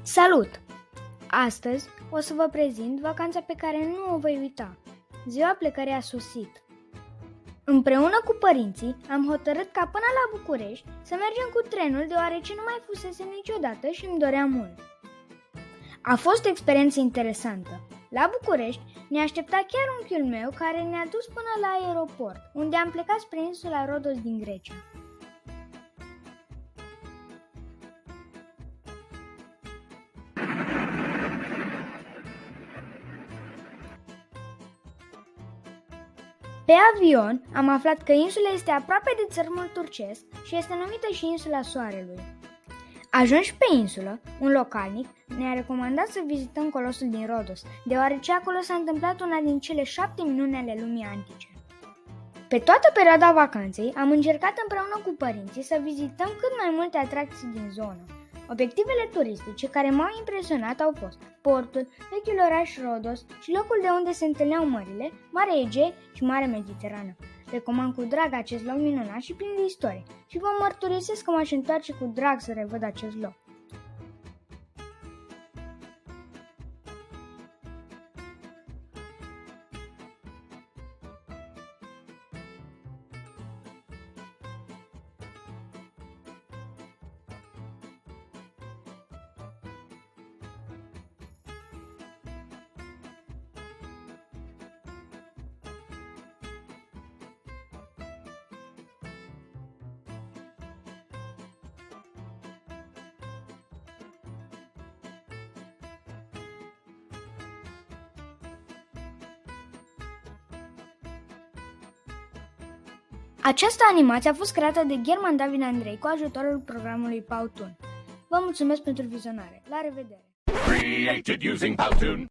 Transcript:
Salut! Astăzi o să vă prezint vacanța pe care nu o voi uita. Ziua plecării a sosit. Împreună cu părinții am hotărât ca până la București să mergem cu trenul, deoarece nu mai fusesem niciodată și îmi doream mult. A fost o experiență interesantă. La București ne aștepta chiar unchiul meu, care ne-a dus până la aeroport, unde am plecat spre insula Rodos din Grecia. Pe avion am aflat că insula este aproape de țărmul turcesc și este numită și insula Soarelui. Ajunși pe insulă, un localnic ne-a recomandat să vizităm Colosul din Rodos, deoarece acolo s-a întâmplat una din cele 7 minuni ale lumii antice. Pe toată perioada vacanței am încercat împreună cu părinții să vizităm cât mai multe atracții din zonă. Obiectivele turistice care m-au impresionat au fost portul, vechiul oraș Rodos și locul de unde se întâlneau mările, Marea Egee și Marea Mediterană. Recomand cu drag acest loc minunat și plin de istorie și vă mărturisesc că m-aș întoarce cu drag să revăd acest loc. Această animație a fost creată de German David Andrei cu ajutorul programului Powtoon. Vă mulțumesc pentru vizionare. La revedere! Created using Powtoon.